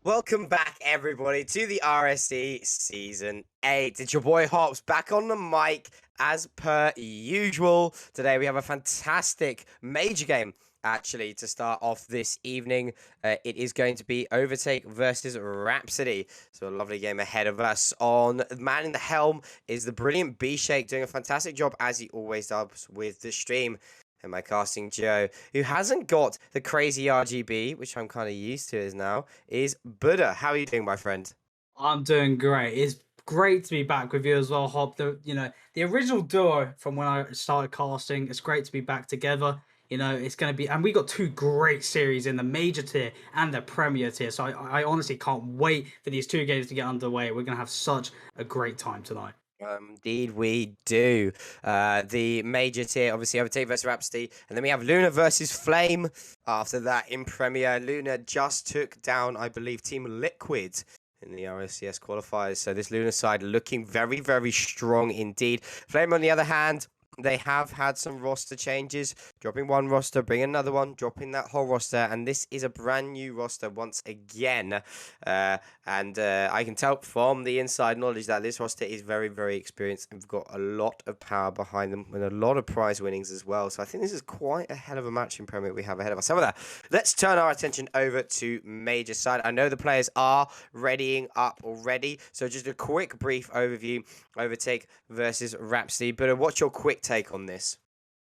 Welcome back, everybody, to the RSC Season 8. It's your boy Hops back on the mic as per usual. Today we have a fantastic major game, actually, to start off this evening. It is going to be Overtake versus Rhapsody. So a lovely game ahead of us. On man in the helm is the brilliant B-Shake, doing a fantastic job, as he always does, with the stream. And my casting Joe, who hasn't got the crazy RGB, which I'm kind of used to is now, is Buddha. How are you doing, my friend? I'm doing great. It's great to be back with you as well, Hop. The original duo from when I started casting. It's great to be back together. It's going to be, and we got two great series in the major tier and the premier tier. So I honestly can't wait for these two games to get underway. We're going to have such a great time tonight. Indeed, we do. The major tier, obviously, Overtake versus Rhapsody, and then we have Luna versus Flame. After that, in Premier, Luna just took down, I believe, Team Liquid in the RSCS qualifiers. So this Luna side looking very, very strong indeed. Flame, on the other hand, they have had some roster changes, dropping one roster, bring another one, dropping that whole roster, and this is a brand new roster once again. I can tell from the inside knowledge that this roster is very, very experienced and we've got a lot of power behind them and a lot of prize winnings as well. So I think this is quite a hell of a match in Premier we have ahead of us. However, let's turn our attention over to Major side. I know the players are readying up already, so just a quick brief overview. Overtake versus Rhapsody. But what's your quick take on this?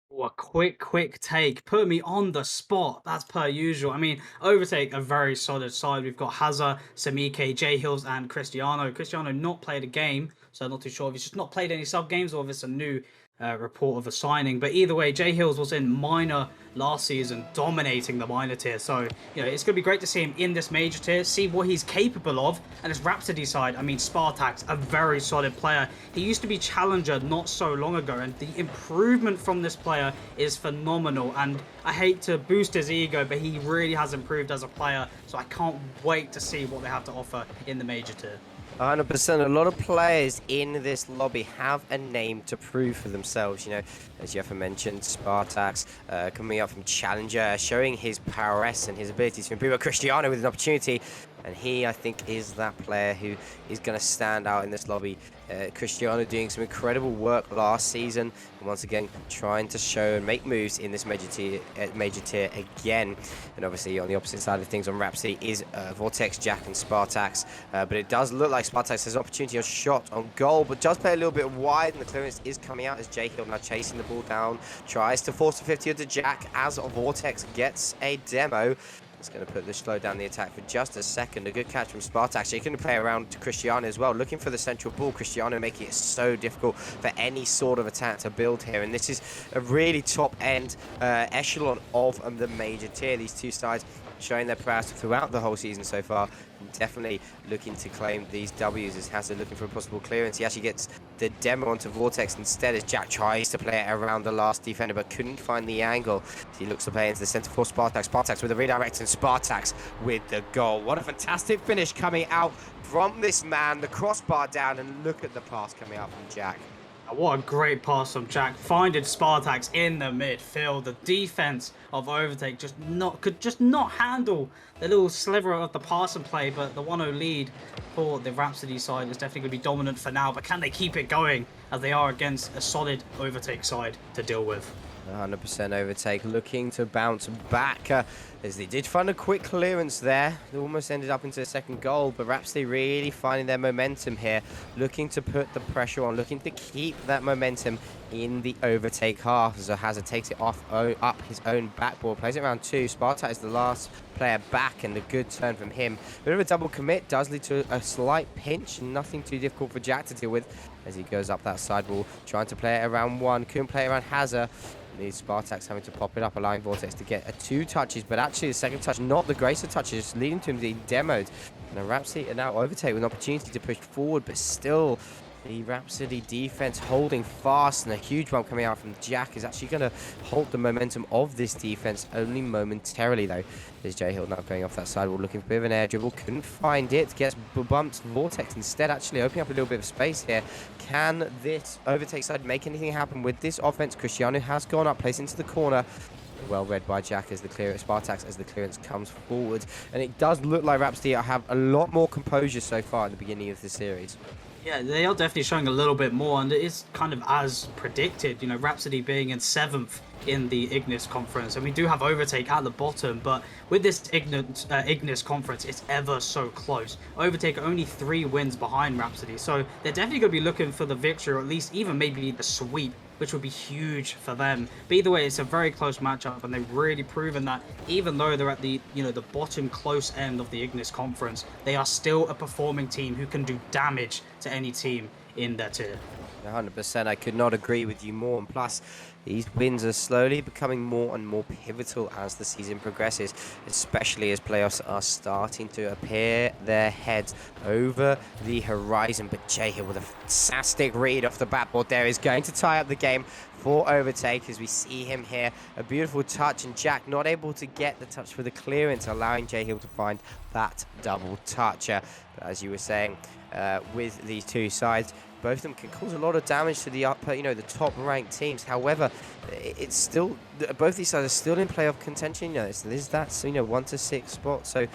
Oh, a quick take. Put me on the spot. That's per usual. I mean, Overtake a very solid side. We've got Hazza, Samike, J Hills, and Cristiano. Cristiano not played a game, so I'm not too sure if he's just not played any sub games or if it's a new report of a signing. But either way, J Hills was in minor last season, dominating the minor tier. So, it's going to be great to see him in this major tier, see what he's capable of. And this Rhapsody side, I mean, Spartax, a very solid player. He used to be challenger not so long ago, and the improvement from this player is phenomenal. And I hate to boost his ego, but he really has improved as a player. So I can't wait to see what they have to offer in the major tier. 100%. A lot of players in this lobby have a name to prove for themselves. As Jeffa mentioned, Spartax coming up from Challenger, showing his prowess and his abilities to improve. But Cristiano with an opportunity, and he, I think, is that player who is going to stand out in this lobby. Cristiano doing some incredible work last season, and once again trying to show and make moves in this major tier again. And obviously on the opposite side of things on Rhapsody is Vortex, Jack, and Spartax. But it does look like Spartax has an opportunity, a shot on goal, but does play a little bit wide, and the clearance is coming out as J Hill now chasing the ball down, tries to force the 50 to Jack as Vortex gets a demo. It's going to put the slow down the attack for just a second. A good catch from Spartax. He can play around to Cristiano as well, looking for the central ball. Cristiano making it so difficult for any sort of attack to build here. And this is a really top-end echelon of the major tier. These two sides showing their prowess throughout the whole season so far. Definitely looking to claim these W's as Hazard looking for a possible clearance. He actually gets the demo onto Vortex instead as Jack tries to play it around the last defender but couldn't find the angle. He looks to play into the center for Spartax. Spartax with a redirect and Spartax with the goal. What a fantastic finish coming out from this man. The crossbar down, and look at the pass coming out from Jack. What a great pass from Jack, finding Spartax in the midfield. The defense of Overtake could just not handle the little sliver of the pass and play, but the 1-0 lead for the Rhapsody side is definitely going to be dominant for now. But can they keep it going as they are against a solid Overtake side to deal with? 100% Overtake looking to bounce back as they did find a quick clearance there. They almost ended up into the second goal, but Rhapsody really finding their momentum here, looking to put the pressure on, looking to keep that momentum in the Overtake half. So Hazard takes it up his own backboard, plays it around two. Sparta is the last player back, and a good turn from him. Bit of a double commit does lead to a slight pinch, nothing too difficult for Jack to deal with as he goes up that sidewall, trying to play it around one, couldn't play it around Hazard. Needs Spartax having to pop it up, allowing Vortex to get 2 touches, but actually the second touch, not the greater touches, leading to him being demoed. And Rhapsody and now Overtake with an opportunity to push forward, but still the Rhapsody defense holding fast, and a huge one coming out from Jack is actually going to halt the momentum of this defense only momentarily though. There's J Hill now going off that side, looking for a bit of an air dribble, couldn't find it, gets bumped Vortex instead, actually opening up a little bit of space here. Can this Overtake side make anything happen with this offense? Cristiano has gone up, placed into the corner. Well read by Jack as the clearance, Spartax as the clearance comes forward. And it does look like Rhapsody have a lot more composure so far at the beginning of the series. Yeah, they are definitely showing a little bit more, and it is kind of as predicted. You know, Rhapsody being in 7th in the Ignis conference, and we do have Overtake at the bottom, but with this Ignis conference, it's ever so close. Overtake are only 3 wins behind Rhapsody, so they're definitely going to be looking for the victory, or at least even maybe the sweep, which would be huge for them. But either way, it's a very close matchup, and they've really proven that even though they're at the the bottom close end of the Ignis conference, they are still a performing team who can do damage to any team in their tier. 100%, I could not agree with you more. And plus, these wins are slowly becoming more and more pivotal as the season progresses, especially as playoffs are starting to appear their heads over the horizon. But J-Hill with a fantastic read off the backboard there is going to tie up the game for Overtake as we see him here. A beautiful touch, and Jack not able to get the touch for the clearance, allowing J-Hill to find that double touch. But as you were saying, with these two sides, both of them can cause a lot of damage to the upper, the top ranked teams. However, it's still, both these sides are still in playoff contention. There's that 1 to 6 spot. So,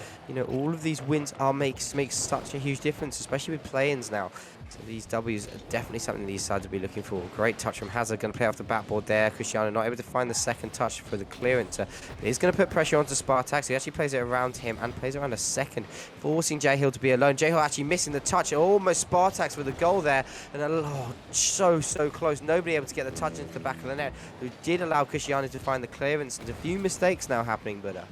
all of these wins makes such a huge difference, especially with play-ins now. So these W's are definitely something these sides will be looking for. Great touch from Hazard, going to play off the backboard there. Cristiano not able to find the second touch for the clearance. But he's going to put pressure onto Spartax. He actually plays it around him and plays around a second, forcing J-Hill to be alone. J-Hill actually missing the touch. Almost Spartax with a goal there. And so close. Nobody able to get the touch into the back of the net, who did allow Cristiano to find the clearance. There's a few mistakes now happening, but a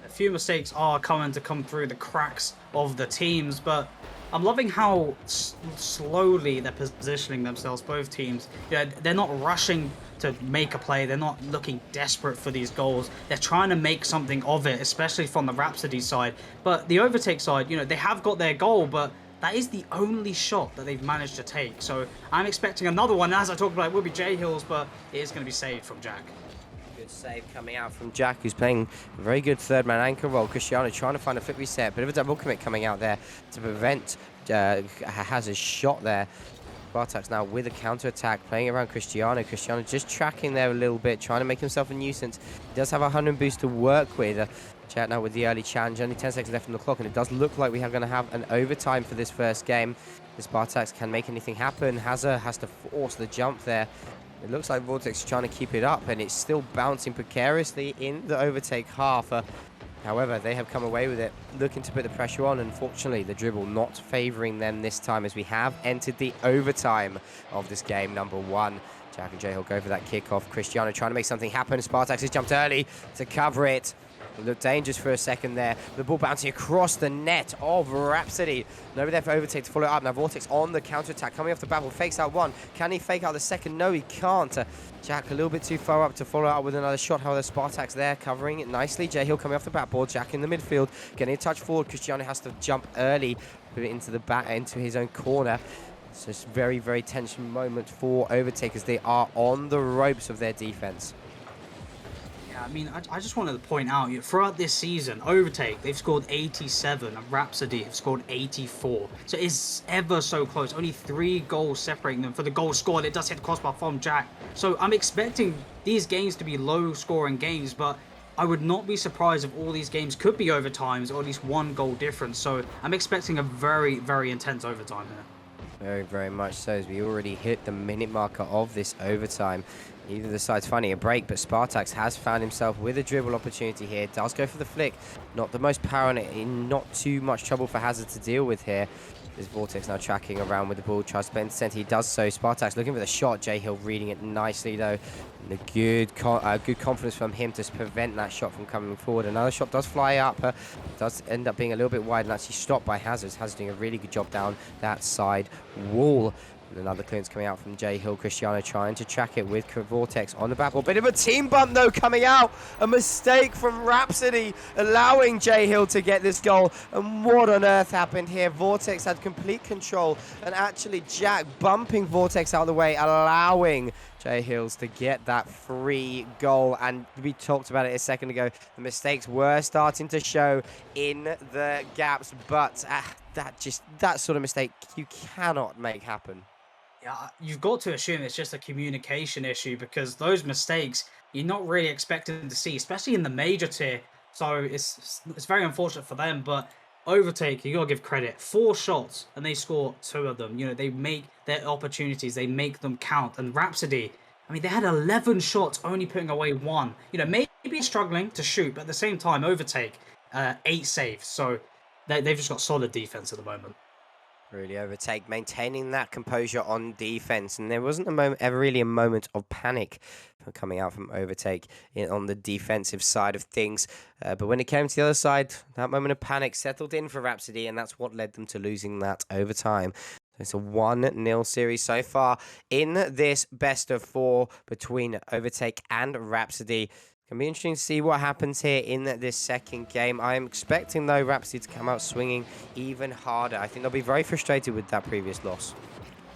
few mistakes are coming to come through the cracks of the teams, but I'm loving how slowly they're positioning themselves, both teams. They're not rushing to make a play. They're not looking desperate for these goals. They're trying to make something of it, especially from the Rhapsody side. But the Overtake side, they have got their goal, but that is the only shot that they've managed to take. So I'm expecting another one. As I talked about, it will be J-Hill's, but it is going to be saved from Jack. Good save coming out from Jack, who's playing a very good third-man anchor role. Cristiano trying to find a flip reset. Bit of a double commit coming out there to prevent Hazard's shot there. Spartax now with a counter-attack, playing around Cristiano. Cristiano just tracking there a little bit, trying to make himself a nuisance. He does have a 100 boost to work with. Chat now with the early challenge. Only 10 seconds left on the clock, and it does look like we are going to have an overtime for this first game. The Spartax can make anything happen. Hazard has to force the jump there. It looks like Vortex is trying to keep it up, and it's still bouncing precariously in the Overtake half. However, they have come away with it, looking to put the pressure on. Unfortunately, the dribble not favouring them this time, as we have entered the overtime of this game, number 1. Jack and J-Hill go for that kickoff. Cristiano trying to make something happen. Spartax has jumped early to cover it. It looked dangerous for a second there. The ball bouncing across the net of Rhapsody. Nobody there for Overtake to follow it up. Now Vortex on the counter-attack. Coming off the battle, fakes out one. Can he fake out the second? No, he can't. Jack a little bit too far up to follow up with another shot. However, Spartax there covering it nicely. J-Hill coming off the backboard. Jack in the midfield. Getting a touch forward. Cristiano has to jump early. Put it into the back, into his own corner. So it's a very, very tension moment for Overtake as they are on the ropes of their defense. I mean, I just wanted to point out, throughout this season, Overtake, they've scored 87, and Rhapsody have scored 84. So it's ever so close. Only 3 goals separating them. For the goal scored, it does hit the crossbar from Jack. So I'm expecting these games to be low-scoring games, but I would not be surprised if all these games could be overtimes, or at least 1 goal difference. So I'm expecting a very, very intense overtime here. Very, very much so, as we already hit the minute marker of this overtime. Neither of the sides finding a break, but Spartax has found himself with a dribble opportunity here. Does go for the flick. Not the most power on it. In not too much trouble for Hazard to deal with here. There's Vortex now tracking around with the ball. Tries to play into centre. He does so. Spartax looking for the shot. J-Hill reading it nicely, though. And a good confidence from him to prevent that shot from coming forward. Another shot does fly up. Does end up being a little bit wide and actually stopped by Hazard. Hazard doing a really good job down that side wall. And another clearance coming out from J-Hill. Cristiano trying to track it with Vortex on the backboard. Bit of a team bump, though, coming out. A mistake from Rhapsody, allowing J-Hill to get this goal. And what on earth happened here? Vortex had complete control. And actually, Jack bumping Vortex out of the way, allowing J-Hills to get that free goal. And we talked about it a second ago. The mistakes were starting to show in the gaps. But that sort of mistake you cannot make happen. Yeah, you've got to assume it's just a communication issue because those mistakes you're not really expected to see, especially in the major tier. So it's very unfortunate for them. But Overtake, you gotta give credit. 4 shots and they score 2 of them. They make their opportunities, they make them count. And Rhapsody, I mean, they had 11 shots, only putting away one. Maybe struggling to shoot, but at the same time, Overtake, 8 saves. So they've just got solid defense at the moment. Really Overtake, maintaining that composure on defense, and there wasn't ever really a moment of panic coming out from Overtake on the defensive side of things. But when it came to the other side, that moment of panic settled in for Rhapsody, and that's what led them to losing that overtime. It's a 1-0 series so far in this best of 4 between Overtake and Rhapsody. Can be interesting to see what happens here in this second game. I'm expecting, though, Rhapsody to come out swinging even harder. I think they'll be very frustrated with that previous loss.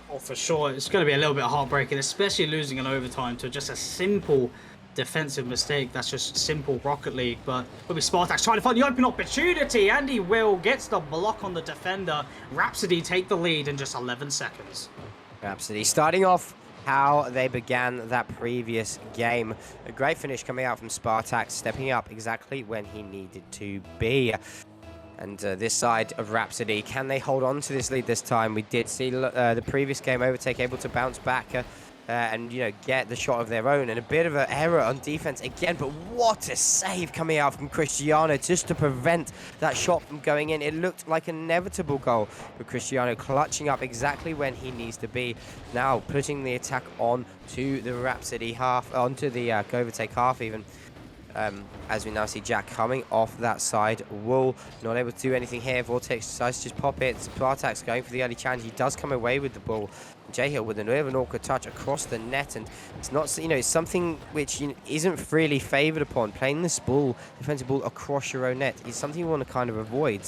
Oh, for sure. It's going to be a little bit heartbreaking, especially losing an overtime to just a simple defensive mistake. That's just simple Rocket League. But will be Spartax trying to find the open opportunity. And he gets the block on the defender. Rhapsody take the lead in just 11 seconds. Rhapsody starting off how they began that previous game. A great finish coming out from Spartax, stepping up exactly when he needed to be. And this side of Rhapsody, can they hold on to this lead this time? We did see the previous game Overtake able to bounce back and get the shot of their own, and a bit of an error on defense again. But what a save coming out from Cristiano just to prevent that shot from going in. It looked like an inevitable goal, but Cristiano clutching up exactly when he needs to be. Now putting the attack on to the Rhapsody half, onto the Overtake half even. As we now see Jack coming off that side. Wool not able to do anything here. Vortex decides to just pop it. Spartax going for the early challenge. He does come away with the ball. J-Hill with a bit of an awkward touch across the net, and it's not, it's something which isn't really favoured upon. Playing this ball, defensive ball across your own net, is something you want to kind of avoid.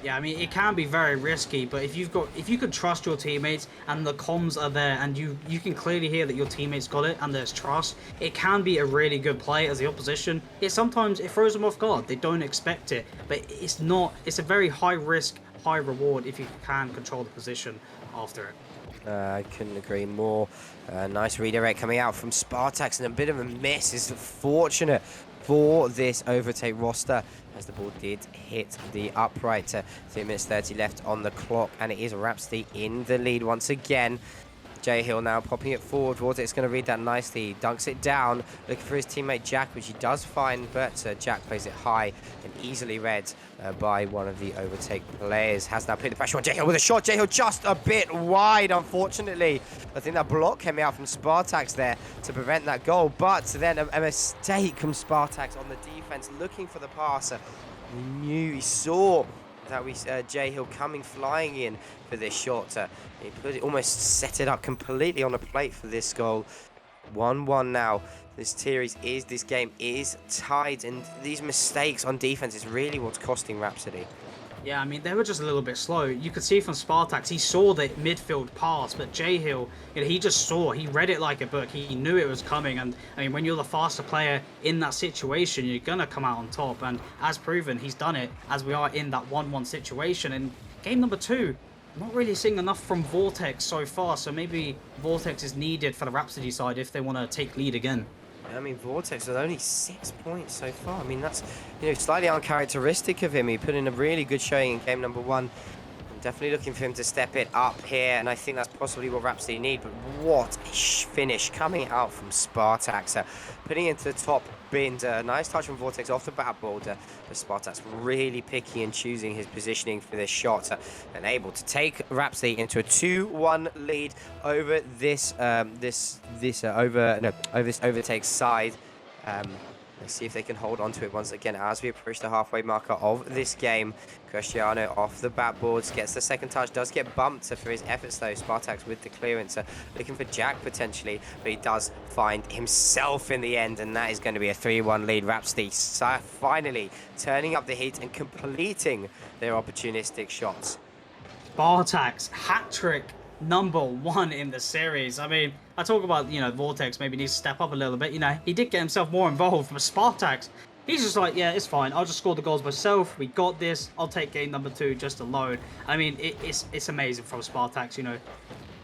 Yeah, I mean, it can be very risky, but if you could trust your teammates and the comms are there and you can clearly hear that your teammates got it and there's trust, it can be a really good play as the opposition. Sometimes it throws them off guard. They don't expect it, but it's a very high risk, high reward if you can control the position after it. I couldn't agree more. Nice redirect coming out from Spartax, and a bit of a miss is fortunate for this Overtake roster, as the ball did hit the upright. 3 minutes 30 left on the clock, and it is Rhapsody in the lead once again. J-Hill now popping it forward. Vortex going to read that nicely. Dunks it down, looking for his teammate Jack, which he does find, but Jack plays it high and easily read by one of the Overtake players. Has now put the pressure on J-Hill with a shot. J-Hill just a bit wide, unfortunately. I think that block came out from Spartax there to prevent that goal, but then a mistake from Spartax on the defense, looking for the passer. He saw that J-Hill coming flying in for this shot. He almost set it up completely on the plate for this goal. 1-1 now. This game is tied, and these mistakes on defense is really what's costing Rhapsody. Yeah, I mean, they were just a little bit slow. You could see from Spartax, he saw the midfield pass, but J-Hill, he read it like a book. He knew it was coming, and I mean, when you're the faster player in that situation, you're gonna come out on top, and as proven, he's done it, as we are in that 1-1 situation. And game number 2, not really seeing enough from Vortex so far, so maybe Vortex is needed for the Rhapsody side if they want to take lead again. I mean, Vortex with only 6 points so far. I mean, that's slightly uncharacteristic of him. He put in a really good showing in game number 1. I'm definitely looking for him to step it up here, and I think that's possibly what Rhapsody need. But what a finish coming out from Spartax, putting it into the top bins. Nice touch from Vortex off the backboard, but Spartax really picky and choosing his positioning for this shot, and able to take Rhapsody into a 2-1 lead over this Overtake side. Let's see if they can hold on to it once again as we approach the halfway marker of this game. Cristiano off the backboards, gets the second touch, does get bumped for his efforts though. Spartax with the clearance, looking for Jack potentially, but he does find himself in the end, and that is going to be a 3-1 lead. Rhapsody finally turning up the heat and completing their opportunistic shots. Spartax hat-trick number 1 in the series. I mean, I talk about, Vortex maybe needs to step up a little bit. He did get himself more involved, but Spartax, he's just like, yeah, it's fine. I'll just score the goals myself. We got this. I'll take game number 2 just alone. I mean, it's amazing from Spartax,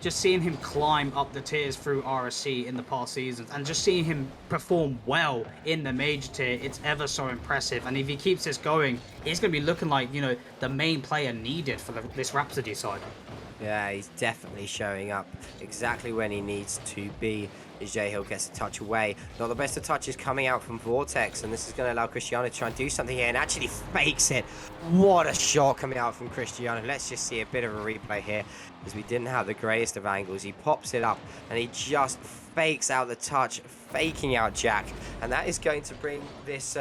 just seeing him climb up the tiers through RSC in the past seasons and just seeing him perform well in the major tier, it's ever so impressive. And if he keeps this going, he's going to be looking like, the main player needed for this Rhapsody side. Yeah, he's definitely showing up exactly when he needs to be. As Hill gets a touch away. Not the best of touches coming out from Vortex, and this is going to allow Cristiano to try and do something here, and actually fakes it. What a shot coming out from Cristiano. Let's just see a bit of a replay here, as we didn't have the greatest of angles. He pops it up, and he just fakes out the touch, faking out Jack, and that is going to bring this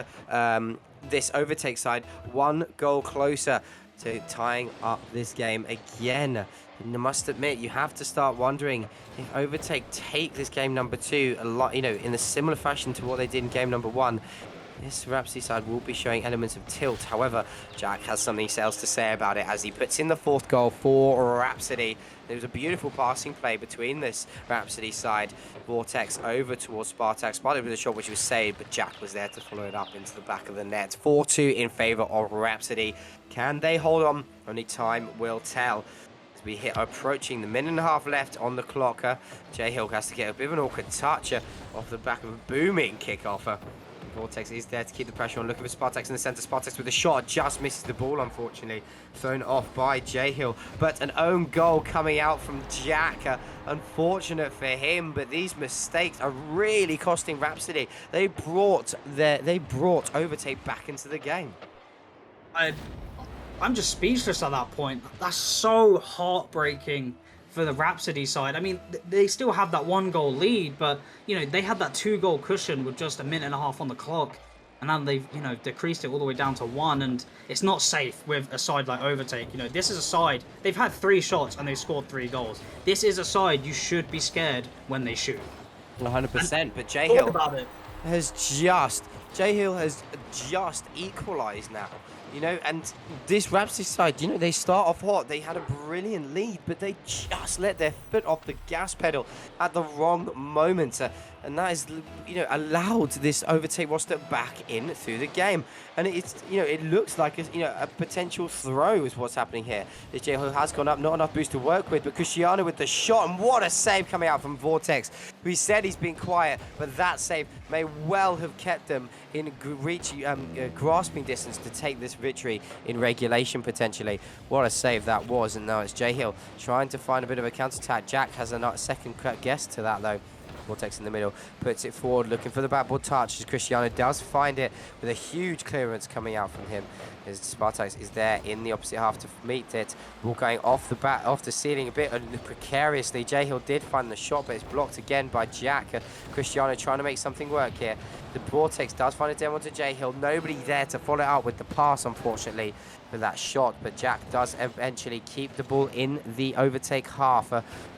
this Overtake side 1 goal closer to tying up this game again. And I must admit, you have to start wondering if Overtake take this game number 2 a lot, in a similar fashion to what they did in game number 1. This Rhapsody side will be showing elements of tilt. However, Jack has something else to say about it as he puts in the 4th goal for Rhapsody. There was a beautiful passing play between this Rhapsody side. Vortex over towards Spartak. Spartak with a shot which was saved, but Jack was there to follow it up into the back of the net. 4-2 in favor of Rhapsody. Can they hold on? Only time will tell. As we hit approaching the minute and a half left on the clock. Hill has to get a bit of an awkward touch off the back of a booming kickoff. Vortex is there to keep the pressure on, looking for Spartax in the center. Spartax with a shot, just misses the ball, unfortunately. Thrown off by Hill, but an own goal coming out from Jack. Unfortunate for him, but these mistakes are really costing Rhapsody. They brought Overtake back into the game. I'm just speechless at that point. That's so heartbreaking for the Rhapsody side. I mean, they still have that 1 goal lead, but they had that 2 goal cushion with just a minute and a half on the clock, and then they've decreased it all the way down to 1, and it's not safe with a side like Overtake. This is a side, they've had 3 shots and they've scored 3 goals. This is a side you should be scared when they shoot. 100%, but Talk about it. J Hill has just equalized now. And this Rhapsody side, they start off hot. They had a brilliant lead, but they just let their foot off the gas pedal at the wrong moment. And that is, allowed this Overtake roster back in through the game. And it's, it looks like a potential throw is what's happening here. This J Hill has gone up, not enough boost to work with, but Cristiano with the shot, and what a save coming out from Vortex. We said he's been quiet, but that save may well have kept them in grasping distance to take this victory in regulation potentially. What a save that was, and now it's J Hill trying to find a bit of a counter-attack. Jack has a second guess to that though. Vortex in the middle, puts it forward, looking for the backboard touch, as Cristiano does find it with a huge clearance coming out from him. As Spartax is there in the opposite half to meet it. Ball going off the ceiling a bit precariously. J Hill did find the shot, but it's blocked again by Jack. Cristiano trying to make something work here. The Vortex does find a demo to J Hill. Nobody there to follow it up with the pass, unfortunately, for that shot. But Jack does eventually keep the ball in the Overtake half.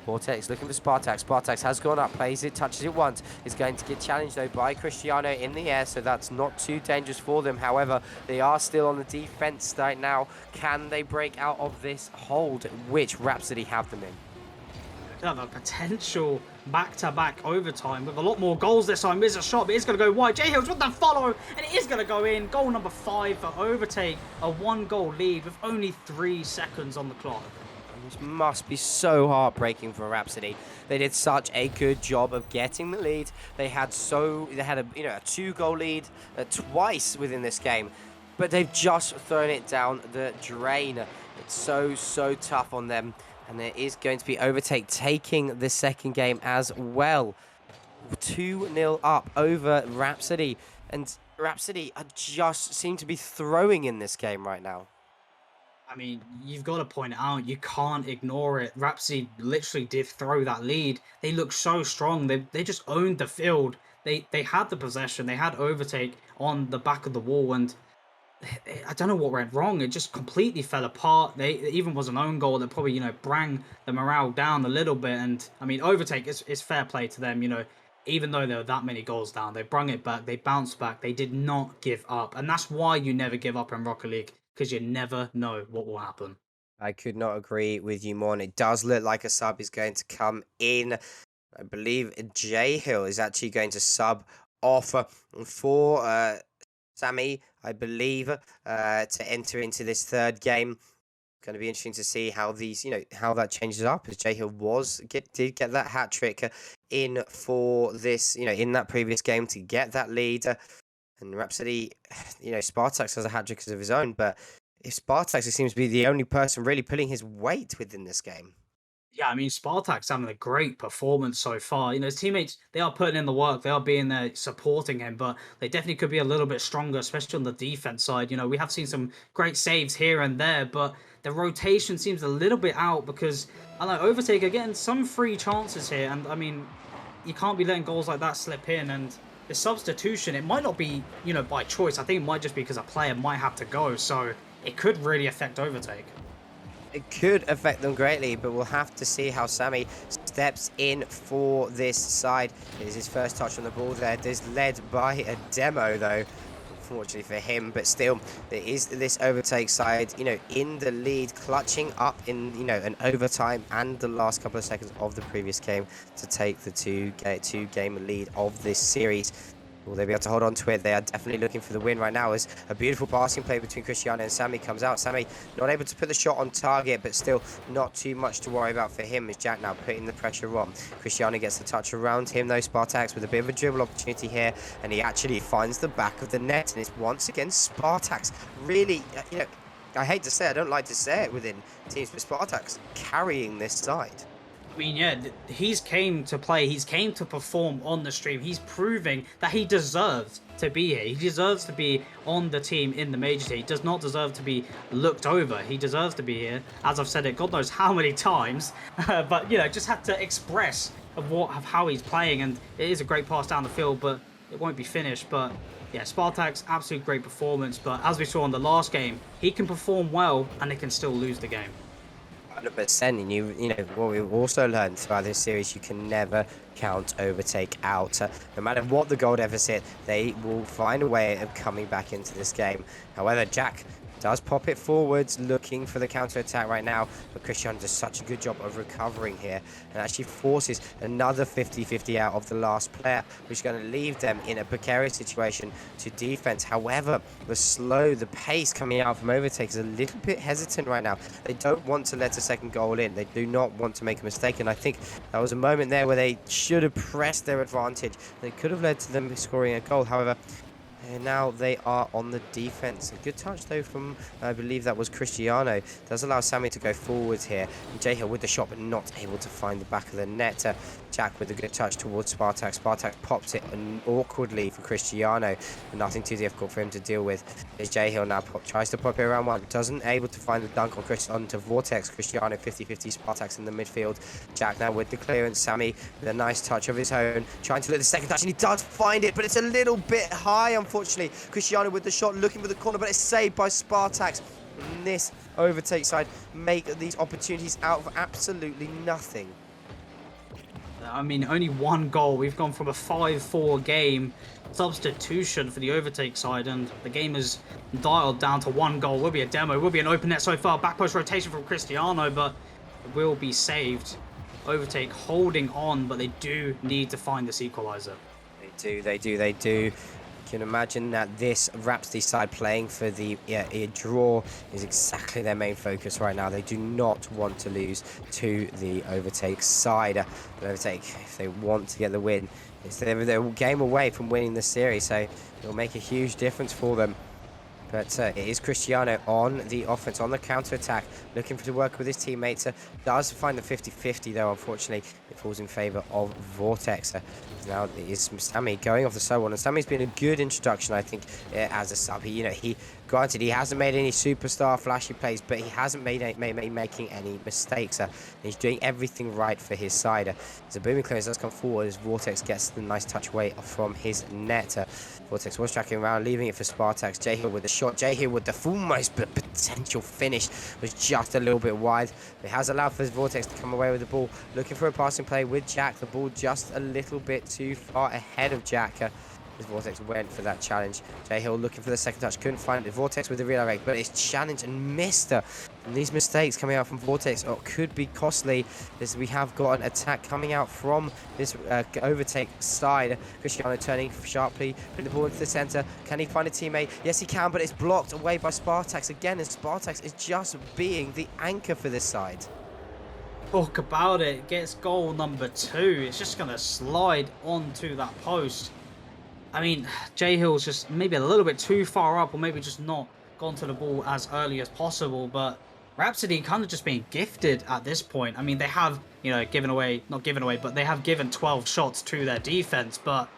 Vortex looking for Spartax. Spartax has gone up, plays it, touches it once. Is going to get challenged though by Cristiano in the air, so that's not too dangerous for them. However, they are still on the defense right now. Can they break out of this hold, which Rhapsody have them in? Have a potential back-to-back overtime with a lot more goals this time. There's a shot, but it's going to go wide. J Hills with the follow, and it is going to go in. Goal number 5 for Overtake. A 1-goal lead with only 3 seconds on the clock. This must be so heartbreaking for Rhapsody. They did such a good job of getting the lead. They had a 2-goal lead twice within this game, but they've just thrown it down the drain. It's so tough on them. And there is going to be Overtake taking the second game as well. 2-0 up over Rhapsody. And Rhapsody just seem to be throwing in this game right now. I mean, you've got to point it out. You can't ignore it. Rhapsody literally did throw that lead. They look so strong. They just owned the field. They had the possession. They had Overtake on the back of the wall, and I don't know what went wrong. It just completely fell apart. It even was an own goal that probably, bring the morale down a little bit. And I mean, Overtake is fair play to them. Even though there were that many goals down, they brung it back. They bounced back. They did not give up, and that's why you never give up in Rocket League, because you never know what will happen. I could not agree with you more, and it does look like a sub is going to come in. I believe J Hill is actually going to sub off for Sammy, I believe, to enter into this third game. going to be interesting to see how these, how that changes up, as J Hill did get that hat trick in for this, in that previous game to get that lead. And Rhapsody, Spartax has a hat trick of his own, but if Spartax, it seems to be the only person really pulling his weight within this game. Yeah, I mean, Spartak's having a great performance so far. His teammates, they are putting in the work. They are being there supporting him, but they definitely could be a little bit stronger, especially on the defense side. We have seen some great saves here and there, but the rotation seems a little bit out because, I don't know, Overtake are getting some free chances here. And, I mean, you can't be letting goals like that slip in. And the substitution, it might not be, by choice. I think it might just be because a player might have to go. So it could really affect Overtake. It could affect them greatly, but we'll have to see how Sammy steps in for this side. It is his first touch on the ball there. It is led by a demo, though, unfortunately for him. But still, there is this Overtake side, in the lead, clutching up in, an overtime and the last couple of seconds of the previous game to take the two-game lead of this series. Will they be able to hold on to it? They are definitely looking for the win right now, as a beautiful passing play between Cristiano and Sammy comes out. Sammy not able to put the shot on target, but still not too much to worry about for him, as Jack now putting the pressure on. Cristiano gets the touch around him, though. Spartax with a bit of a dribble opportunity here, and he actually finds the back of the net, and it's once again Spartax. Really, I hate to say it, I don't like to say it within teams, but Spartax carrying this side. I mean, yeah, he's came to play. He's came to perform on the stream. He's proving that he deserves to be here. He deserves to be on the team in the major team. He does not deserve to be looked over. He deserves to be here. As I've said it, God knows how many times. But, just had to express of how he's playing. And it is a great pass down the field, but it won't be finished. But, yeah, Spartak's absolute great performance. But as we saw in the last game, he can perform well and they can still lose the game. 100%, and what we've also learned throughout this series, you can never count Overtake out. No matter what the goal deficit, they will find a way of coming back into this game. However, Jack does pop it forwards, looking for the counter-attack right now, but Cristiano does such a good job of recovering here and actually forces another 50-50 out of the last player, which is going to leave them in a precarious situation to defense. However, the pace coming out from Overtake is a little bit hesitant right now. They don't want to let a second goal in. They do not want to make a mistake, and I think that was a moment there where they should have pressed their advantage. They could have led to them scoring a goal. However, and now they are on the defense. A good touch, though, from, I believe that was Cristiano. Does allow Sammy to go forwards here. And J Hill with the shot, but not able to find the back of the net. Jack with a good touch towards Spartak. Spartak pops it awkwardly for Cristiano. Nothing too difficult for him to deal with. As J Hill now tries to pop it around one. Doesn't able to find the dunk onto Vortex. Cristiano 50-50. Spartak's in the midfield. Jack now with the clearance. Sammy with a nice touch of his own. Trying to let the second touch, and he does find it, but it's a little bit high, unfortunately. Cristiano with the shot, looking for the corner, but it's saved by Spartax. And this Overtake side make these opportunities out of absolutely nothing. I mean, only one goal. We've gone from a 5-4 game substitution for the Overtake side, and the game is dialed down to one goal. Will be a demo, will be an open net so far. Back post rotation from Cristiano, but it will be saved. Overtake holding on, but they do need to find this equalizer. They do. You can imagine that this Rhapsody side playing for the draw is exactly their main focus right now. They do not want to lose to the Overtake side. But Overtake, if they want to get the win, they're a game away from winning the series, so it'll make a huge difference for them. But it is Cristiano on the offense, on the counter-attack, looking to work with his teammates. Does find the 50-50, though, unfortunately. It falls in favour of Vortex. Now it is Sammy going off the sub one, and Sammy's been a good introduction, I think, as a sub. Granted, he hasn't made any superstar flashy plays, but he hasn't making any mistakes. He's doing everything right for his side. As a booming clearance does come forward, as Vortex gets the nice touch away from his net. Vortex was tracking around, leaving it for Spartax. J Hill with the shot. J Hill with the foremost potential finish was just a little bit wide. It has allowed for Vortex to come away with the ball, looking for a passing play with Jack. The ball just a little bit too far ahead of Jack. As Vortex went for that challenge. J Hill looking for the second touch, couldn't find it. Vortex with the redirect, but it's challenged and missed. And these mistakes coming out from Vortex could be costly, as we have got an attack coming out from this Overtake side. Cristiano turning sharply, putting the ball into the center. Can he find a teammate? Yes, he can, but it's blocked away by Spartax again, and Spartax is just being the anchor for this side. Talk about it. Gets goal number 2. It's just going to slide onto that post. I mean, J Hill's just maybe a little bit too far up, or maybe just not gone to the ball as early as possible, but Rhapsody kind of just being gifted at this point. I mean, they have, not given away, but they have given 12 shots to their defense, but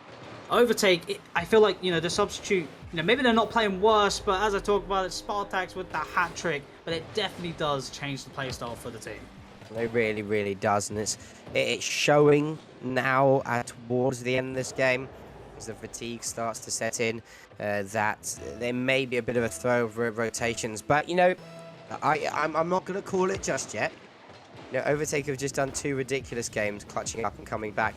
Overtake, I feel like, the substitute, maybe they're not playing worse, but as I talk about it, Spartax with that hat trick, but it definitely does change the playstyle for the team. It really, really does, and it's showing now towards the end of this game, as the fatigue starts to set in, that there may be a bit of a throw of rotations, but I'm not going to call it just yet. Overtake have just done 2 ridiculous games, clutching up and coming back.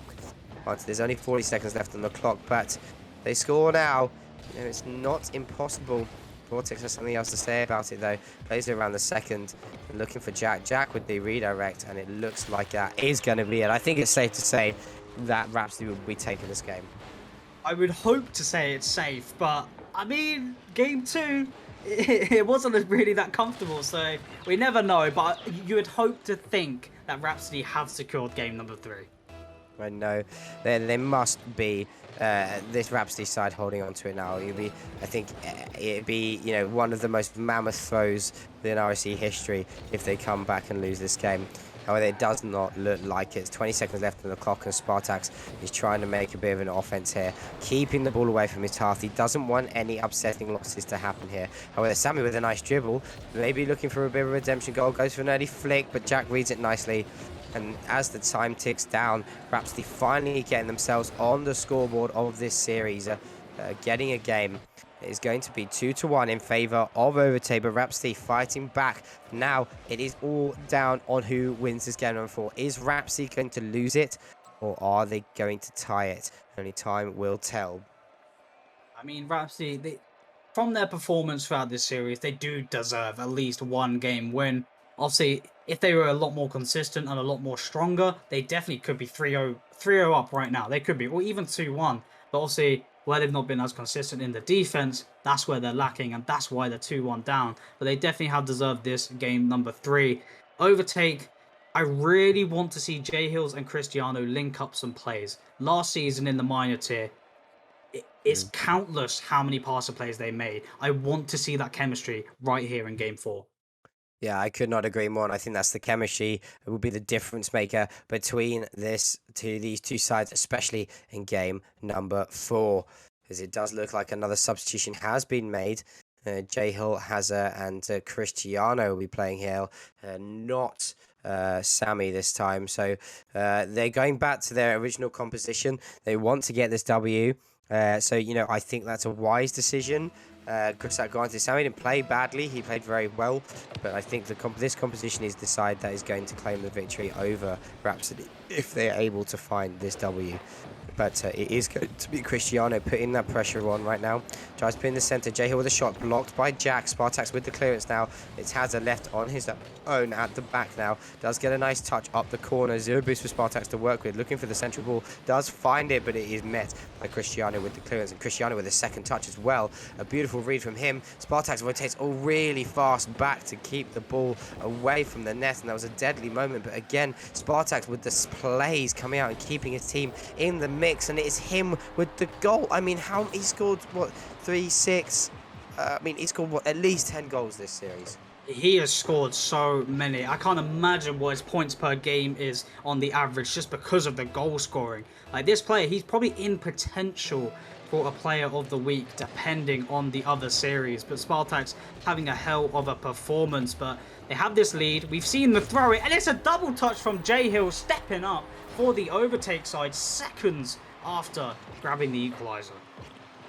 There's only 40 seconds left on the clock, but they score now. It's not impossible. Vortex has something else to say about it, though. Plays it around the second, and looking for Jack. Jack with the redirect, and it looks like that is going to be it. I think it's safe to say that Rhapsody will be taking this game. I would hope to say it's safe, but I mean, game 2, it wasn't really that comfortable, so we never know, but you would hope to think that Rhapsody have secured game number 3. I know. There must be this Rhapsody side holding on to it now. I think it'd be one of the most mammoth throws in RSC history if they come back and lose this game. However, it does not look like it. It's 20 seconds left on the clock, and Spartax is trying to make a bit of an offense here, keeping the ball away from his half. He doesn't want any upsetting losses to happen here. However, Sammy with a nice dribble, maybe looking for a bit of a redemption goal, goes for an early flick, but Jack reads it nicely. And as the time ticks down, Rhapsody finally getting themselves on the scoreboard of this series, getting a game. It is going to be 2-1 in favor of Overtake, but Rhapsody fighting back. Now it is all down on who wins this game number 4. Is Rhapsody going to lose it, or are they going to tie it? Only time will tell. I mean, Rhapsody, from their performance throughout this series, they do deserve at least 1 game win. Obviously, if they were a lot more consistent and a lot more stronger, they definitely could be 3-0 up right now. They could be, or even 2-1. But obviously, where they've not been as consistent in the defense, that's where they're lacking, and that's why they're 2-1 down. But they definitely have deserved this game number 3. Overtake, I really want to see J Hills and Cristiano link up some plays. Last season in the minor tier, it's countless how many passer plays they made. I want to see that chemistry right here in game 4. Yeah, I could not agree more, and I think that's the chemistry that will be the difference maker between these two sides, especially in game number 4, as it does look like another substitution has been made. J Hill, Hazza, and Cristiano will be playing here, not Sammy this time. So they're going back to their original composition. They want to get this W. So I think that's a wise decision. Granted, Sammy didn't play badly. He played very well, but I think this composition is the side that is going to claim the victory over Rhapsody if they are able to find this W. But it is going to be Cristiano putting that pressure on right now. Tries to put in the center. J Hill with a shot blocked by Jack. Spartax with the clearance now. It's Hazza left on his own at the back now. Does get a nice touch up the corner. 0 boost for Spartax to work with. Looking for the central ball. Does find it, but it is met by Cristiano with the clearance. And Cristiano with a second touch as well. A beautiful read from him. Spartax rotates really fast back to keep the ball away from the net. And that was a deadly moment. But again, Spartax with the plays coming out and keeping his team in the mix. And it is him with the goal. I mean, he scored, 3, 6? He scored, at least 10 goals this series. He has scored so many. I can't imagine what his points per game is on the average just because of the goal scoring. Like, this player, he's probably in potential for a player of the week depending on the other series. But Spartax having a hell of a performance. But they have this lead. We've seen the throw it, and it's a double touch from J Hill stepping up for the Overtake side seconds after grabbing the equalizer.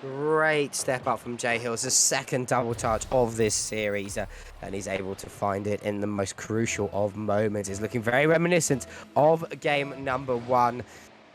Great step up from J Hill. It's the second double touch of this series, and he's able to find it in the most crucial of moments. It's looking very reminiscent of game number 1.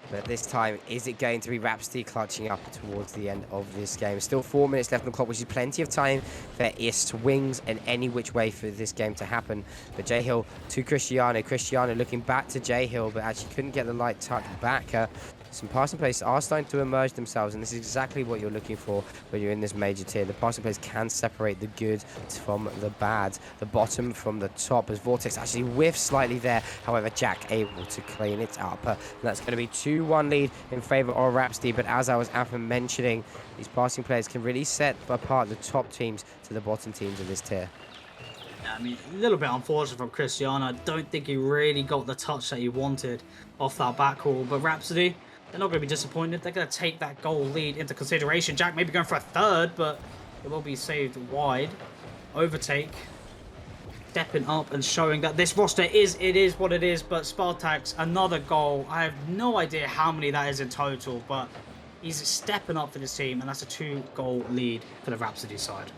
But this time, is it going to be Rhapsody clutching up towards the end of this game? Still 4 minutes left on the clock, which is plenty of time for swings and any which way for this game to happen. But J-Hill to Cristiano. Cristiano looking back to J-Hill, but actually couldn't get the light touch back. Some passing plays are starting to emerge themselves, and this is exactly what you're looking for when you're in this major tier. The passing plays can separate the good from the bad, the bottom from the top, as Vortex actually whiffs slightly there. However, Jack able to clean it up. And that's going to be 2-1 lead in favor of Rhapsody, but as I was mentioning, these passing players can really set apart the top teams to the bottom teams of this tier. I mean, a little bit unfortunate from Cristiano. I don't think he really got the touch that he wanted off that backhaul, but Rhapsody, they're not going to be disappointed. They're going to take that goal lead into consideration. Jack may be going for a third, but it will be saved wide. Overtake stepping up and showing that this roster is what it is, but Spartak's another goal. I have no idea how many that is in total, but he's stepping up for this team, and that's a 2-goal lead for the Rhapsody side.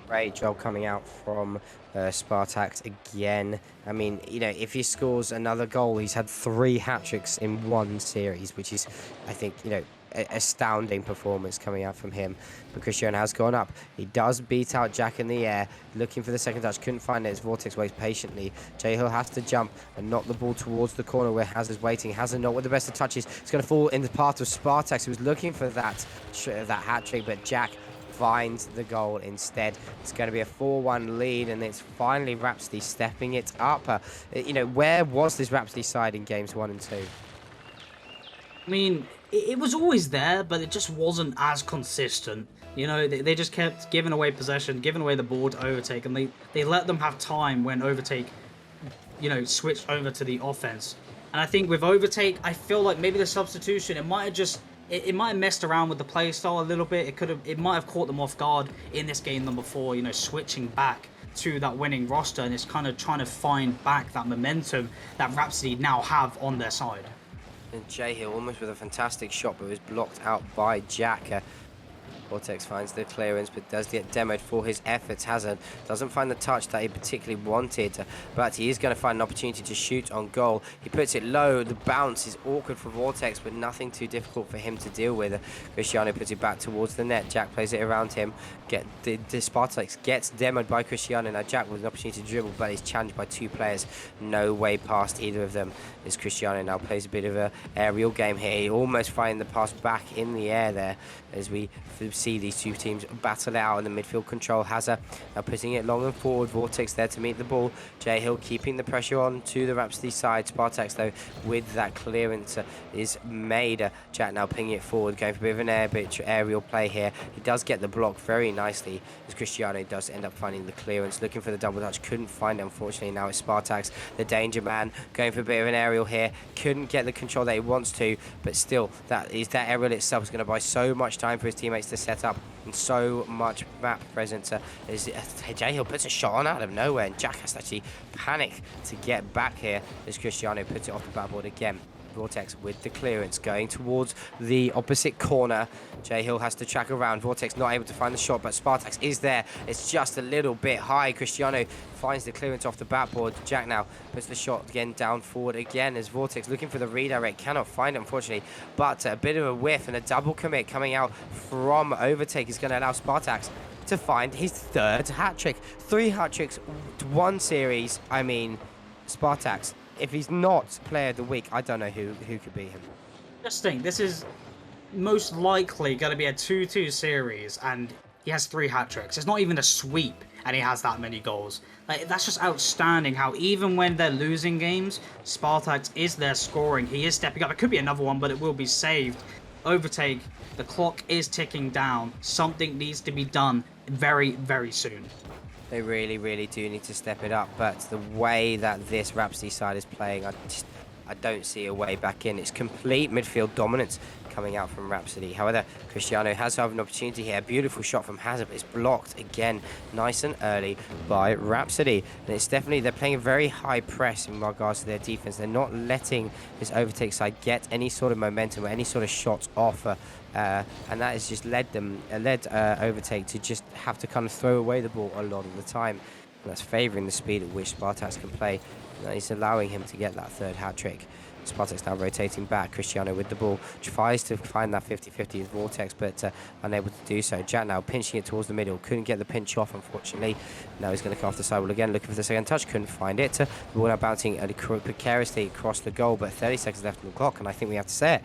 Great job coming out from Spartak again. I mean, you know, if he scores another goal, he's had 3 hat-tricks in one series, which is, I think, you know, astounding performance coming out from him. But Cristiano has gone up. He does beat out Jack in the air, looking for the second touch. Couldn't find it as Vortex waits patiently. J-Hill has to jump and knock the ball towards the corner where Hazard's waiting. Hazard not with the best of touches. It's going to fall in the path of Spartak, who was looking for that hat-trick, but Jack finds the goal instead. It's going to be a 4-1 lead, and it's finally Rhapsody stepping it up. You know, where was this Rhapsody side in games 1 and 2? I mean, it was always there, but it just wasn't as consistent. You know, they just kept giving away possession, giving away the ball to Overtake, and they let them have time when Overtake, you know, switched over to the offense. And I think with Overtake, I feel like maybe the substitution, it might have just it might have messed around with the play style a little bit. It might have caught them off guard in this game number 4, you know, switching back to that winning roster, and it's kind of trying to find back that momentum that Rhapsody now have on their side. And J-Hill almost with a fantastic shot, but was blocked out by Jack. Vortex finds the clearance, but does get demoed for his efforts. Hazard doesn't find the touch that he particularly wanted, but he is going to find an opportunity to shoot on goal. He puts it low. The bounce is awkward for Vortex, but nothing too difficult for him to deal with. Cristiano puts it back towards the net. Jack plays it around him. The Spartak gets demoed by Cristiano. Now Jack with an opportunity to dribble, but he's challenged by 2 players. No way past either of them. As Cristiano now plays a bit of an aerial game here. He almost finding the pass back in the air there, as we see these 2 teams battle it out in the midfield control. Hazard now putting it long and forward. Vortex there to meet the ball. J-Hill keeping the pressure on to the Rhapsody side. Spartak though with that clearance is made. Jack now pinging it forward, going for a bit of an aerial play here. He does get the block very nicely, as Cristiano does end up finding the clearance, looking for the double touch, couldn't find it unfortunately. Now it's Spartak's the danger man, going for a bit of an aerial here, couldn't get the control that he wants to, but still that aerial itself is going to buy so much time for his teammates to set up, and so much map presence. J-Hill puts a shot on out of nowhere, and Jack has to actually panic to get back here as Cristiano puts it off the backboard again. Vortex with the clearance going towards the opposite corner. J-Hill has to track around. Vortex not able to find the shot, but Spartak is there. It's just a little bit high. Cristiano finds the clearance off the backboard. Jack now puts the shot again down forward again, as Vortex looking for the redirect. Cannot find it unfortunately, but a bit of a whiff and a double commit coming out from Overtake is going to allow Spartak to find his 3rd hat-trick. 3 hat-tricks, 1 series. I mean, Spartak, if he's not player of the week, I don't know who could beat him. Just think, this is most likely going to be a 2-2 series, and he has 3 hat-tricks. It's not even a sweep, and he has that many goals. Like, that's just outstanding how even when they're losing games, Spartak is there scoring. He is stepping up. It could be another one, but it will be saved. Overtake, the clock is ticking down. Something needs to be done very, very soon. They really, really do need to step it up, but the way that this Rhapsody side is playing, I don't see a way back in. It's complete midfield dominance coming out from Rhapsody. However, Cristiano has to have an opportunity here. Beautiful shot from Hazard, but it's blocked again nice and early by Rhapsody. And it's definitely, they're playing a very high press in regards to their defense. They're not letting this Overtake side get any sort of momentum or any sort of shots off. And that has just led Overtake to just have to kind of throw away the ball a lot of the time. And that's favouring the speed at which Spartak can play. And he's allowing him to get that 3rd hat-trick. Spartak's now rotating back. Cristiano with the ball tries to find that 50-50 with Vortex, but unable to do so. Jack now pinching it towards the middle. Couldn't get the pinch off, unfortunately. Now he's going to come off the sidewall again, looking for the second touch. Couldn't find it. The ball now bouncing precariously across the goal, but 30 seconds left on the clock, and I think we have to say it.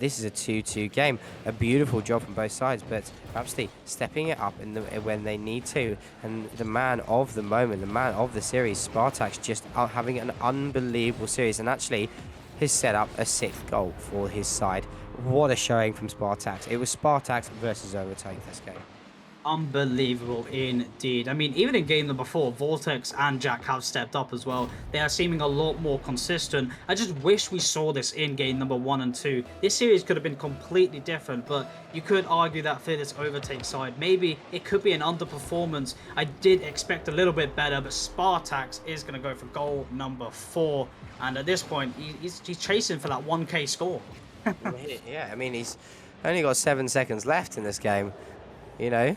This is a 2-2 game. A beautiful job from both sides, but Rhapsody stepping it up when they need to. And the man of the moment, the man of the series, Spartak's just having an unbelievable series, and actually has set up a 6th goal for his side. What a showing from Spartak's. It was Spartak's versus Overtake this game. Unbelievable indeed. I mean, even in game number 4, Vortex and Jack have stepped up as well. They are seeming a lot more consistent. I just wish we saw this in game number 1 and 2. This series could have been completely different, but you could argue that for this Overtake side, maybe it could be an underperformance. I did expect a little bit better, but Spartax is going to go for goal number 4. And at this point, he's chasing for that 1K score. Yeah, I mean, he's only got 7 seconds left in this game, you know.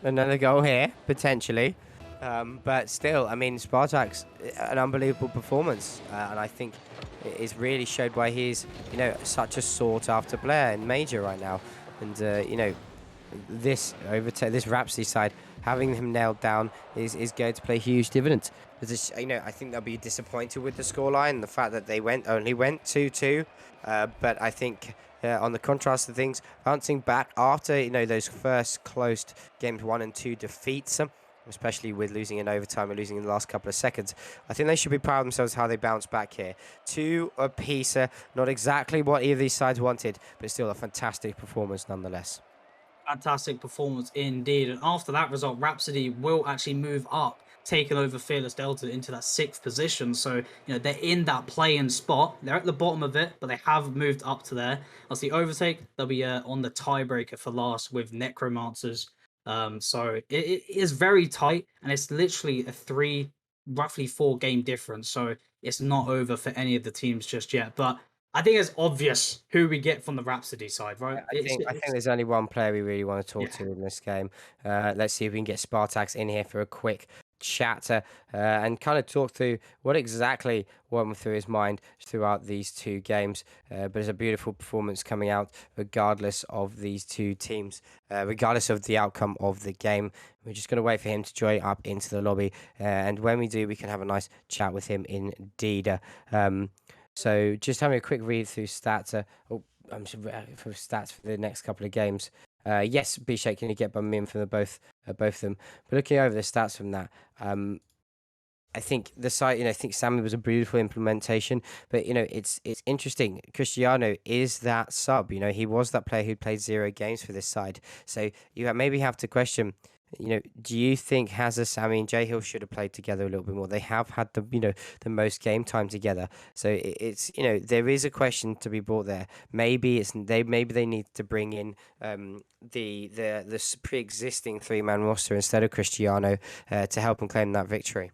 Another goal here, potentially. But still, I mean, Spartak's an unbelievable performance. And I think it's really showed why he's, such a sought-after player in Major right now. And, this Rhapsody side, having him nailed down is going to play huge dividends. Because, I think they'll be disappointed with the scoreline, the fact that they only went 2-2. But I think on the contrast of things, bouncing back after those first close games 1 and 2 defeats, especially with losing in overtime and losing in the last couple of seconds, I think they should be proud of themselves how they bounced back here. 2 apiece, not exactly what either of these sides wanted, but still a fantastic performance nonetheless. Fantastic performance indeed. And after that result, Rhapsody will actually move up, taking over Fearless Delta into that 6th position. So, they're in that play-in spot. They're at the bottom of it, but they have moved up to there. As the Overtake, they'll be on the tiebreaker for last with Necromancers. So it is very tight, and it's literally a roughly 4 game difference. So it's not over for any of the teams just yet. But I think it's obvious who we get from the Rhapsody side, right? I think there's only one player we really want to talk Yeah. to in this game. Let's see if we can get Spartax in here for a quick chat and kind of talk through what exactly went through his mind throughout these 2 games. But it's a beautiful performance coming out regardless of these 2 teams, regardless of the outcome of the game. We're just going to wait for him to join up into the lobby. And when we do, we can have a nice chat with him indeed. So just having a quick read through stats. For stats for the next couple of games. Yes, B-Shake can get bum in for both of them. But looking over the stats from that, I think the site, I think Sammy was a beautiful implementation, but it's interesting. Cristiano is that sub. He was that player who played 0 games for this side. So you maybe have to question. Do you think Hazza, Sammy, and J Hill should have played together a little bit more? They have had the most game time together, so it's there is a question to be brought there. Maybe they need to bring in the pre-existing 3-man roster instead of Cristiano to help them claim that victory.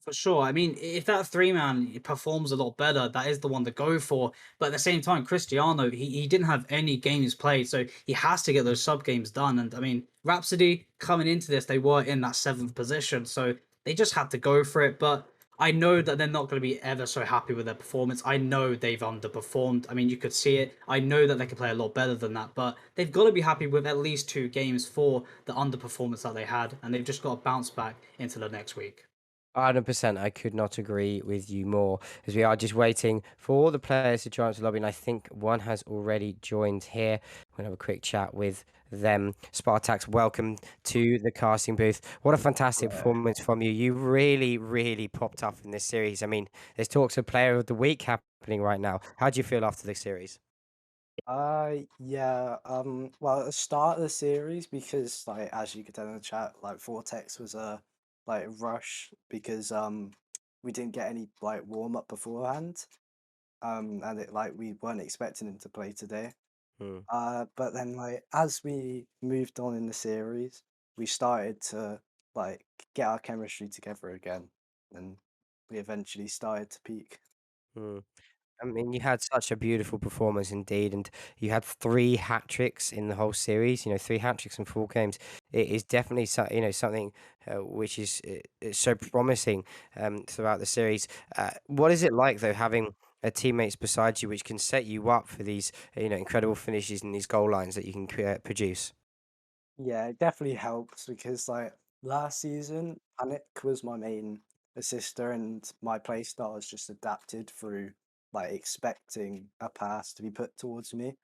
For sure. I mean, if that 3-man performs a lot better, that is the one to go for. But at the same time, Cristiano, he didn't have any games played, so he has to get those sub games done. And I mean, Rhapsody coming into this, they were in that 7th position, so they just had to go for it. But I know that they're not going to be ever so happy with their performance. I know they've underperformed. I mean, you could see it. I know that they could play a lot better than that, but they've got to be happy with at least 2 games for the underperformance that they had, and they've just got to bounce back into the next week. 100%. I could not agree with you more, as we are just waiting for all the players to join us the lobby, and I think one has already joined here. We're going to have a quick chat with them. Spartax, welcome to the casting booth. What a fantastic performance from you. You really, really popped up in this series. I mean, there's talks of player of the week happening right now. How do you feel after this series? Yeah, well, at the start of the series, because like as you could tell in the chat, like Vortex was a like rush because we didn't get any like warm up beforehand. And it like we weren't expecting him to play today. Hmm. But then like as we moved on in the series, we started to like get our chemistry together again, and we eventually started to peak. Hmm. I mean, you had such a beautiful performance indeed, and you had 3 hat tricks in the whole series. 3 hat tricks in 4 games. It is definitely something which is so promising throughout the series. What is it like though having teammates beside you, which can set you up for these incredible finishes and these goal lines that you can produce. Yeah, it definitely helps because like last season, Panic was my main assister, and my playstyle has just adapted through like expecting a pass to be put towards me.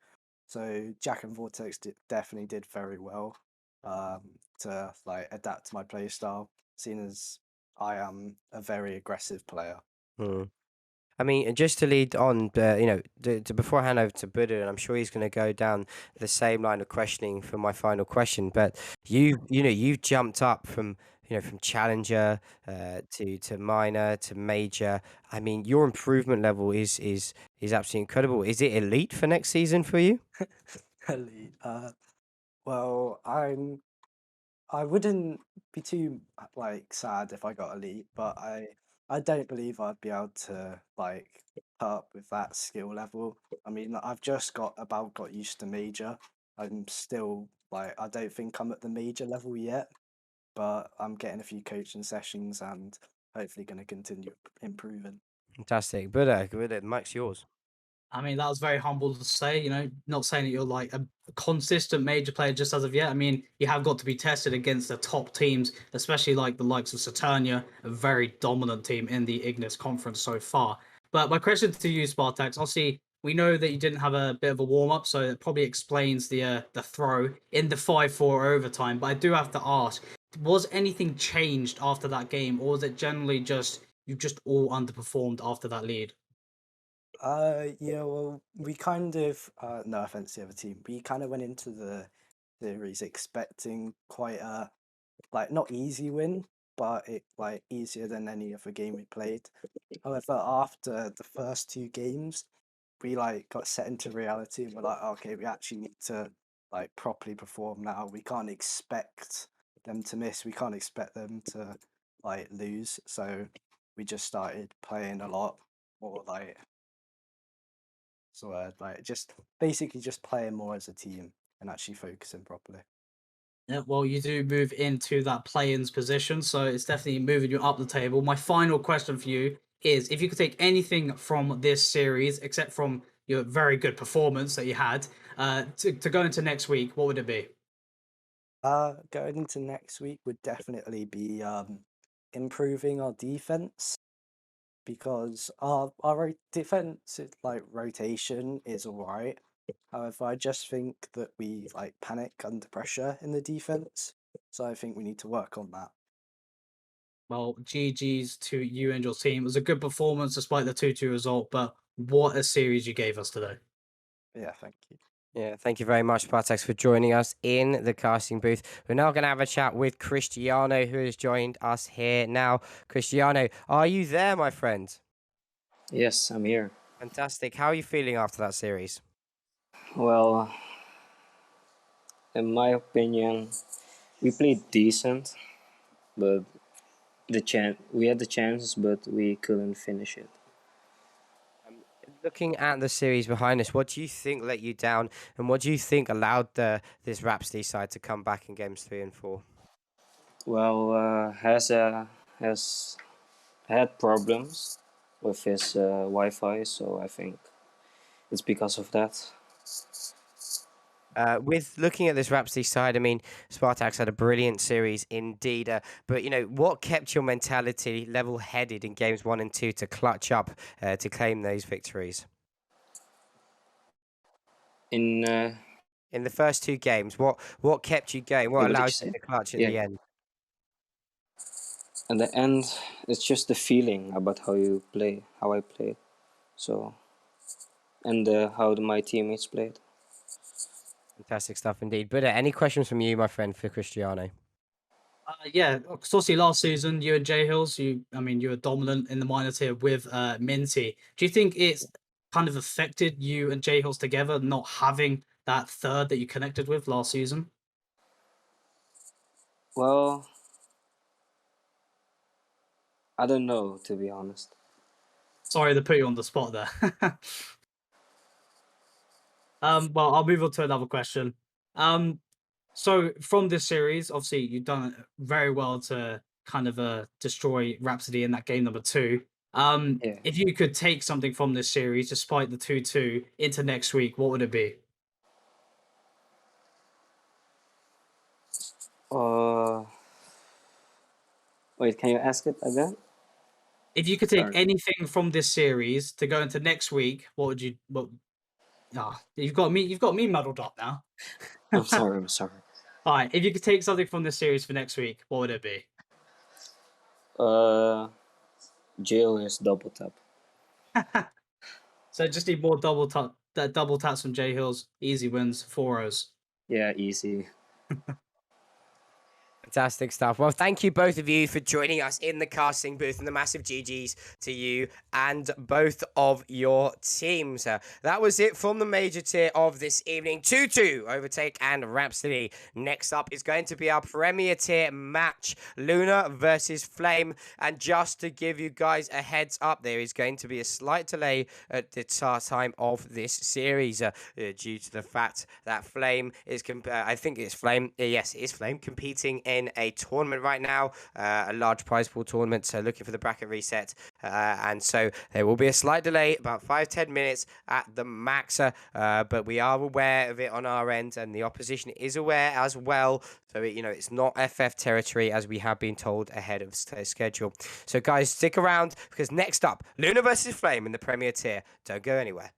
So Jack and Vortex definitely did very well to like adapt to my playstyle, seeing as I am a very aggressive player. Hmm. I mean, just to lead on, before I hand over to Buddha, and I'm sure he's going to go down the same line of questioning for my final question. But you've jumped up from from challenger to minor to major. I mean, your improvement level is absolutely incredible. Is it elite for next season for you? Elite. Well, I wouldn't be too like sad if I got elite, but I don't believe I'd be able to like put up with that skill level. I mean, I've just got used to major. I'm still like I don't think I'm at the major level yet, but I'm getting a few coaching sessions and hopefully going to continue improving. Fantastic, Buddha, the mic's yours. I mean, that was very humble to say, not saying that you're like a consistent major player just as of yet. I mean, you have got to be tested against the top teams, especially like the likes of Saturnia, a very dominant team in the Ignis conference so far. But my question to you, Spartax, obviously, we know that you didn't have a bit of a warm up, so it probably explains the throw in the 5-4 overtime. But I do have to ask, was anything changed after that game, or was it generally just you just all underperformed after that lead? Yeah, well, we kind of, no offense to the other team, we kind of went into the series expecting quite a, like, not easy win, but it, like, easier than any other game we played. However, after the first two games, we, like, got set into reality and we're like, okay, we actually need to, like, properly perform now. We can't expect them to miss. We can't expect them to, like, lose. So we just started playing a lot more, like, so like just basically just playing more as a team and actually focusing properly. Yeah, well, you do move into that play-ins position, so it's definitely moving you up the table. My final question for you is: if you could take anything from this series, except from your very good performance that you had, to go into next week, what would it be? Going into next week would definitely be improving our defense because our defense like rotation is alright. However, I just think that we like panic under pressure in the defense, so I think we need to work on that. Well, GG's to you and your team. It was a good performance despite the 2-2 result, but what a series you gave us today. Yeah, thank you. Yeah, thank you very much, Bartex, for joining us in the casting booth. We're now going to have a chat with Cristiano, who has joined us here now. Cristiano, are you there, my friend? Yes, I'm here. Fantastic. How are you feeling after that series? Well, in my opinion, we played decent, but we had the chances, but we couldn't finish it. Looking at the series behind us, what do you think let you down, and what do you think allowed this Rhapsody side to come back in games 3 and 4? Well, has had problems with his Wi-Fi, so I think it's because of that. With looking at this Rhapsody side, I mean, Spartax had a brilliant series indeed. But what kept your mentality level-headed in games 1 and 2 to clutch up to claim those victories? In In the first two games, what kept you going? What what did allowed you you say? to clutch at Yeah, the end? at the end, it's just the feeling about how you play, how I played. So and how my teammates played. Fantastic stuff indeed. But any questions from you, my friend, for Cristiano? Yeah, because obviously last season you and Jay Hills, I mean, you were dominant in the minor tier with Minty. Do you think it's kind of affected you and Jay Hills together not having that third that you connected with last season? Well, I don't know, to be honest. Sorry to put you on the spot there. Well, I'll move on to another question. Um, so from this series, obviously you've done very well to kind of destroy Rhapsody in that game number 2. Yeah. If you could take something from this series, despite the 2-2, into next week, what would it be? Uh, Wait, can you ask it again? If you could take Sorry. anything from this series to go into next week, what would you? What? Ah, you've got me. You've got me muddled up now. I'm sorry. I'm sorry. All right. If you could take something from this series for next week, what would it be? Jail is double tap. So just need more double taps from J Hills. Easy wins, 4-0s. Yeah, easy. Fantastic stuff. Well, thank you both of you for joining us in the casting booth, and the massive GGs to you and both of your teams. That was it from the major tier of this evening. 2-2, Overtake and Rhapsody. Next up is going to be our premier tier match, Luna versus Flame. And just to give you guys a heads up, there is going to be a slight delay at the time of this series due to the fact that Flame is, I think it's Flame, yes, it is Flame, competing in a tournament right now, a large prize pool tournament, so looking for the bracket reset, and so there will be a slight delay, about 5-10 minutes at the max, but we are aware of it on our end, and the opposition is aware as well, so it's not FF territory as we have been told ahead of schedule. So guys, stick around, because next up, Luna versus Flame in the Premier Tier. Don't go anywhere.